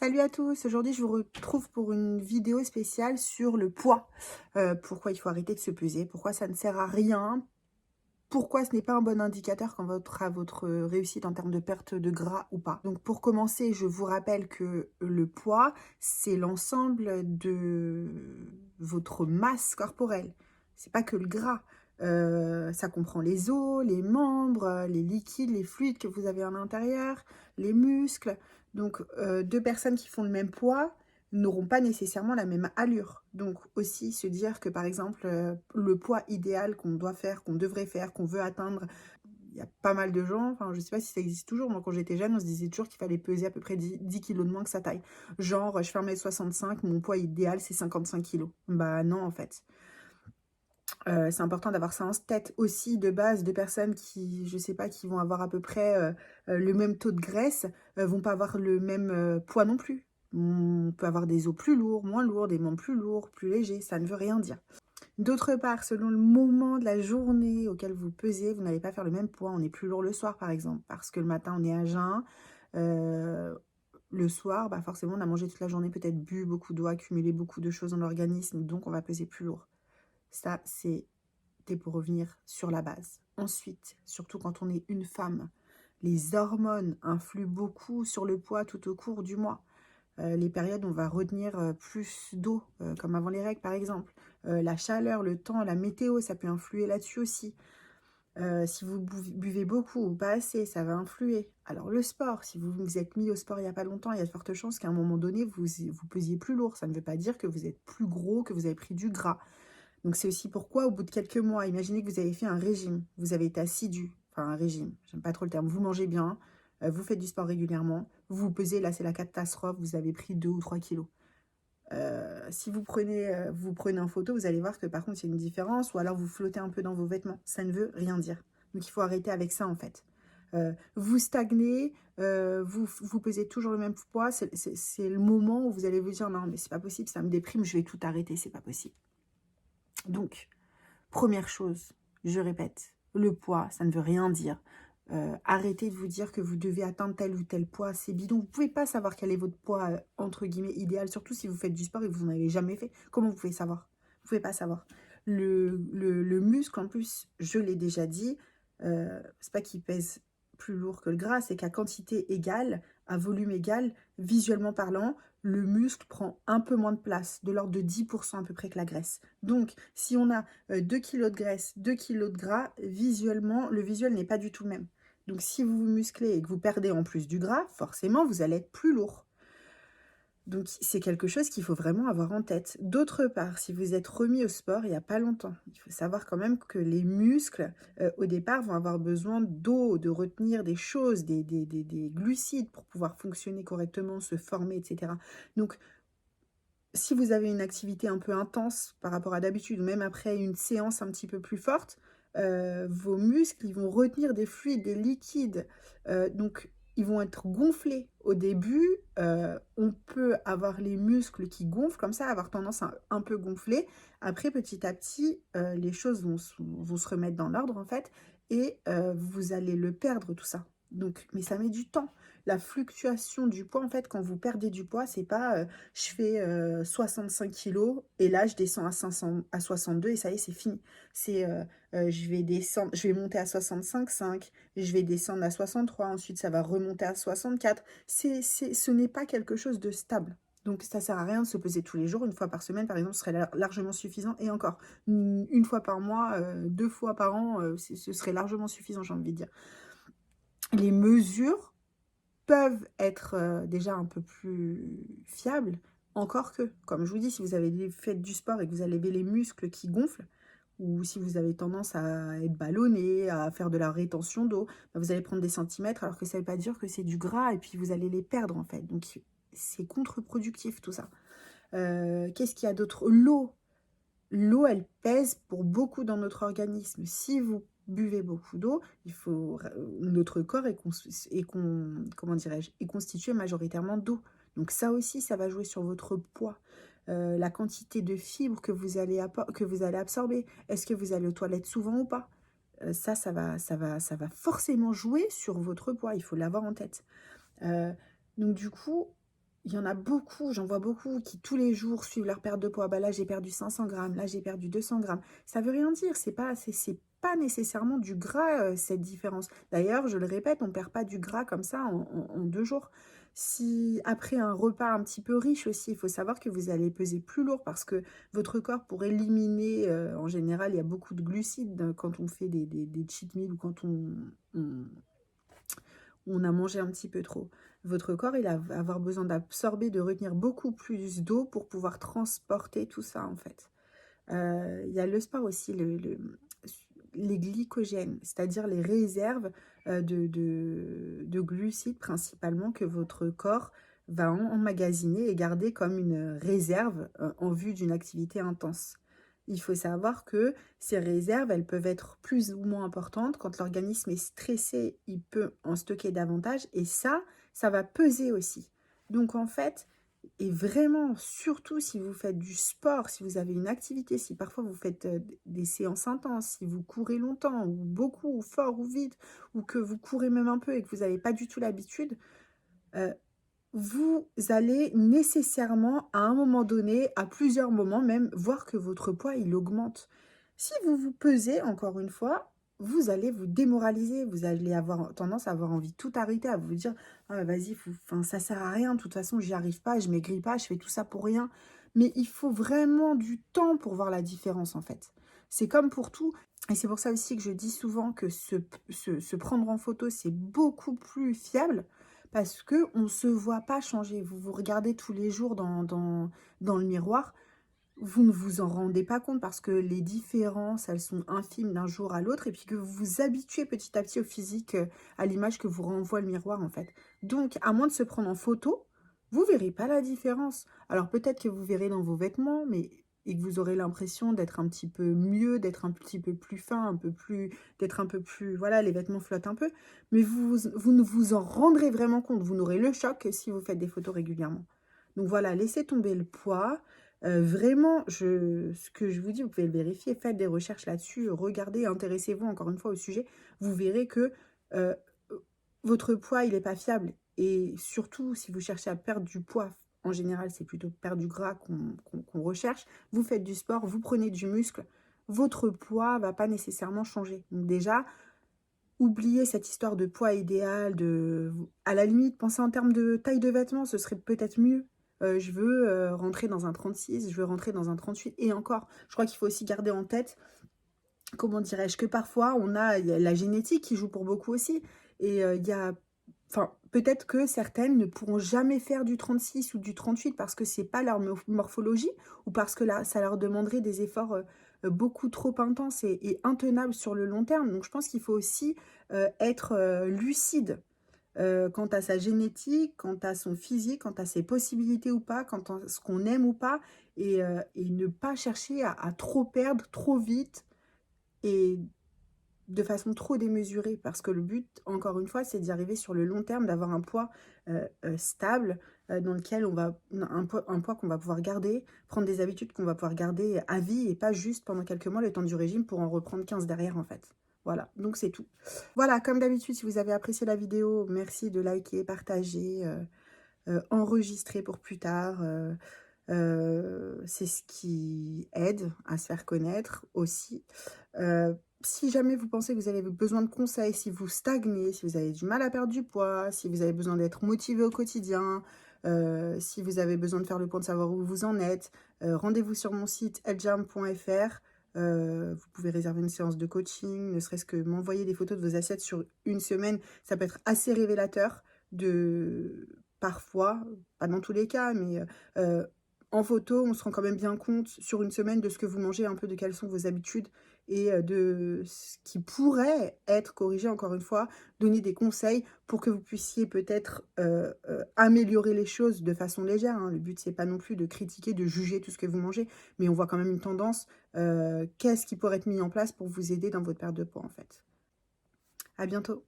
Salut à tous, aujourd'hui je vous retrouve pour une vidéo spéciale sur le poids. Pourquoi il faut arrêter de se peser, pourquoi ça ne sert à rien, pourquoi ce n'est pas un bon indicateur quant à votre réussite en termes de perte de gras ou pas. Donc pour commencer, je vous rappelle que le poids, c'est l'ensemble de votre masse corporelle. C'est pas que le gras. Ça comprend les os, les membres, les liquides, les fluides que vous avez à l'intérieur, les muscles. Donc deux personnes qui font le même poids n'auront pas nécessairement la même allure. Donc aussi se dire que par exemple le poids idéal qu'on doit faire, qu'on devrait faire, qu'on veut atteindre, il y a pas mal de gens, enfin je sais pas si ça existe toujours, moi quand j'étais jeune on se disait toujours qu'il fallait peser à peu près 10 kilos de moins que sa taille. Genre je fais 1m65, mon poids idéal c'est 55 kilos. Bah non en fait. C'est important d'avoir ça en tête aussi de base, de personnes qui, je sais pas, qui vont avoir à peu près le même taux de graisse, vont pas avoir le même poids non plus. On peut avoir des os plus lourds, moins lourds, des membres plus lourds, plus légers, ça ne veut rien dire. D'autre part, selon le moment de la journée auquel vous pesez, vous n'allez pas faire le même poids. On est plus lourd le soir par exemple, parce que le matin on est à jeun. Le soir, bah forcément on a mangé toute la journée, peut-être bu beaucoup d'eau, accumulé beaucoup de choses dans l'organisme, donc on va peser plus lourd. Ça, c'est pour revenir sur la base. Ensuite, surtout quand on est une femme, les hormones influent beaucoup sur le poids tout au cours du mois. Les périodes où on va retenir plus d'eau, comme avant les règles par exemple. La chaleur, le temps, la météo, ça peut influer là-dessus aussi. Si vous buvez beaucoup ou pas assez, ça va influer. Alors le sport, si vous vous êtes mis au sport il n'y a pas longtemps, il y a de fortes chances qu'à un moment donné, vous pesiez plus lourd. Ça ne veut pas dire que vous êtes plus gros, que vous avez pris du gras. Donc c'est aussi pourquoi au bout de quelques mois, imaginez que vous avez fait un régime, vous avez été assidu, enfin un régime, j'aime pas trop le terme, vous mangez bien, vous faites du sport régulièrement, vous vous pesez, là c'est la catastrophe, vous avez pris 2 ou 3 kilos. Si vous prenez en photo, vous allez voir que par contre il y a une différence, ou alors vous flottez un peu dans vos vêtements, ça ne veut rien dire. Donc il faut arrêter avec ça en fait. Vous stagnez, vous pesez toujours le même poids, c'est le moment où vous allez vous dire non mais c'est pas possible, ça me déprime, je vais tout arrêter, c'est pas possible. Donc, première chose, je répète, le poids, ça ne veut rien dire. Arrêtez de vous dire que vous devez atteindre tel ou tel poids, c'est bidon. Vous ne pouvez pas savoir quel est votre poids, entre guillemets, idéal, surtout si vous faites du sport et que vous n'en avez jamais fait. Comment vous pouvez savoir? Vous ne pouvez pas savoir. Le muscle, en plus, je l'ai déjà dit, c'est pas qu'il pèse plus lourd que le gras, c'est qu'à quantité égale, à volume égal, visuellement parlant, le muscle prend un peu moins de place, de l'ordre de 10% à peu près que la graisse. Donc, si on a 2 kg de graisse, 2 kg de gras, visuellement, le visuel n'est pas du tout le même. Donc, si vous vous musclez et que vous perdez en plus du gras, forcément, vous allez être plus lourd. Donc, c'est quelque chose qu'il faut vraiment avoir en tête. D'autre part, si vous êtes remis au sport il n'y a pas longtemps, il faut savoir quand même que les muscles, au départ, vont avoir besoin d'eau, de retenir des choses, des glucides pour pouvoir fonctionner correctement, se former, etc. Donc, si vous avez une activité un peu intense par rapport à d'habitude, ou même après une séance un petit peu plus forte, vos muscles, ils vont retenir des fluides, des liquides. Donc, ils vont être gonflés. Au début, on peut avoir les muscles qui gonflent, comme ça, avoir tendance à un peu gonfler. Après, petit à petit, les choses vont se remettre dans l'ordre, en fait, et vous allez le perdre, tout ça. Donc, mais ça met du temps. La fluctuation du poids, en fait, quand vous perdez du poids, c'est pas je fais 65 kilos et là je descends à 500, à 62 et ça y est, c'est fini. C'est je vais descendre, je vais monter à 65,5, je vais descendre à 63, ensuite ça va remonter à 64. Ce n'est pas quelque chose de stable. Donc ça sert à rien de se peser tous les jours, une fois par semaine par exemple, ce serait largement suffisant. Et encore, une fois par mois, 2 fois par an, ce serait largement suffisant, j'ai envie de dire. Les mesures peuvent être déjà un peu plus fiables, encore que, comme je vous dis, si vous avez fait du sport et que vous avez les muscles qui gonflent, ou si vous avez tendance à être ballonné, à faire de la rétention d'eau, bah vous allez prendre des centimètres, alors que ça ne veut pas dire que c'est du gras, et puis vous allez les perdre, en fait. Donc, c'est contre-productif, tout ça. Qu'est-ce qu'il y a d'autre? L'eau. L'eau, elle pèse pour beaucoup dans notre organisme. Si vous buvez beaucoup d'eau, notre corps comment dirais-je, est constitué majoritairement d'eau. Donc ça aussi, ça va jouer sur votre poids. La quantité de fibres que vous allez absorber. Est-ce que vous allez aux toilettes souvent ou pas? Ça va forcément jouer sur votre poids. Il faut l'avoir en tête. Donc du coup, il y en a beaucoup, j'en vois beaucoup qui tous les jours suivent leur perte de poids. Bah là, j'ai perdu 500 grammes, là, j'ai perdu 200 grammes. Ça veut rien dire, c'est pas nécessairement du gras, cette différence. D'ailleurs, je le répète, on perd pas du gras comme ça en 2 jours. Si après un repas un petit peu riche aussi, il faut savoir que vous allez peser plus lourd parce que votre corps pour éliminer, en général, il y a beaucoup de glucides quand on fait des cheat meals ou quand on a mangé un petit peu trop. Votre corps, il va avoir besoin d'absorber, de retenir beaucoup plus d'eau pour pouvoir transporter tout ça, en fait. Il y a le sport aussi, les glycogènes, c'est-à-dire les réserves de glucides principalement que votre corps va emmagasiner et garder comme une réserve en vue d'une activité intense. Il faut savoir que ces réserves, elles peuvent être plus ou moins importantes. Quand l'organisme est stressé, il peut en stocker davantage et ça va peser aussi. Donc en fait, et vraiment, surtout si vous faites du sport, si vous avez une activité, si parfois vous faites des séances intenses, si vous courez longtemps, ou beaucoup, ou fort, ou vite, ou que vous courez même un peu et que vous n'avez pas du tout l'habitude, euh, vous allez nécessairement, à un moment donné, à plusieurs moments même, voir que votre poids, il augmente. Si vous vous pesez, encore une fois, vous allez vous démoraliser, vous allez avoir tendance à avoir envie de tout arrêter, à vous dire: «Ah bah vas-y, enfin, ça sert à rien, de toute façon, j'y arrive pas, je maigris pas, je fais tout ça pour rien». Mais il faut vraiment du temps pour voir la différence, en fait. C'est comme pour tout, et c'est pour ça aussi que je dis souvent que se prendre en photo, c'est beaucoup plus fiable parce qu'on ne se voit pas changer. Vous vous regardez tous les jours dans le miroir, vous ne vous en rendez pas compte parce que les différences, elles sont infimes d'un jour à l'autre et puis que vous vous habituez petit à petit au physique, à l'image que vous renvoie le miroir en fait. Donc, à moins de se prendre en photo, vous verrez pas la différence. Alors peut-être que vous verrez dans vos vêtements, mais et que vous aurez l'impression d'être un petit peu mieux, d'être un petit peu plus fin, un peu plus, d'être un peu plus, voilà, les vêtements flottent un peu, mais vous ne vous en rendrez vraiment compte. Vous n'aurez le choc que si vous faites des photos régulièrement. Donc voilà, laissez tomber le poids. Vraiment, ce que je vous dis, vous pouvez le vérifier, faites des recherches là-dessus, regardez, intéressez-vous encore une fois au sujet. Vous verrez que euh, votre poids, il n'est pas fiable. Et surtout, si vous cherchez à perdre du poids, en général, c'est plutôt perdre du gras qu'on recherche. Vous faites du sport, vous prenez du muscle, votre poids va pas nécessairement changer. Donc déjà, oubliez cette histoire de poids idéal, à la limite, pensez en termes de taille de vêtements, ce serait peut-être mieux. Je veux rentrer dans un 36, je veux rentrer dans un 38, et encore, je crois qu'il faut aussi garder en tête, comment dirais-je, que parfois, il y a la génétique qui joue pour beaucoup aussi, et il y a, enfin, peut-être que certaines ne pourront jamais faire du 36 ou du 38 parce que c'est pas leur morphologie, ou parce que là, ça leur demanderait des efforts beaucoup trop intenses et intenables sur le long terme. Donc je pense qu'il faut aussi être lucide quant à sa génétique, quant à son physique, quant à ses possibilités ou pas, quant à ce qu'on aime ou pas, et ne pas chercher à trop perdre trop vite et de façon trop démesurée, parce que le but, encore une fois, c'est d'y arriver sur le long terme, d'avoir un poids stable, dans lequel un poids qu'on va pouvoir garder, prendre des habitudes qu'on va pouvoir garder à vie, et pas juste pendant quelques mois, le temps du régime, pour en reprendre 15 derrière, en fait. Voilà, donc c'est tout. Voilà, comme d'habitude, si vous avez apprécié la vidéo, merci de liker, partager, enregistrer pour plus tard. C'est ce qui aide à se faire connaître aussi. Si jamais vous pensez que vous avez besoin de conseils, si vous stagnez, si vous avez du mal à perdre du poids, si vous avez besoin d'être motivé au quotidien, si vous avez besoin de faire le point de savoir où vous en êtes, rendez-vous sur mon site heljam.fr. Vous pouvez réserver une séance de coaching, ne serait-ce que m'envoyer des photos de vos assiettes sur une semaine. Ça peut être assez révélateur de, parfois, pas dans tous les cas, mais en photo, on se rend quand même bien compte sur une semaine de ce que vous mangez, un peu de quelles sont vos habitudes et de ce qui pourrait être corrigé, encore une fois, donner des conseils pour que vous puissiez peut-être améliorer les choses de façon légère, hein. Le but, c'est pas non plus de critiquer, de juger tout ce que vous mangez, mais on voit quand même une tendance. Qu'est-ce qui pourrait être mis en place pour vous aider dans votre perte de poids, en fait. À bientôt.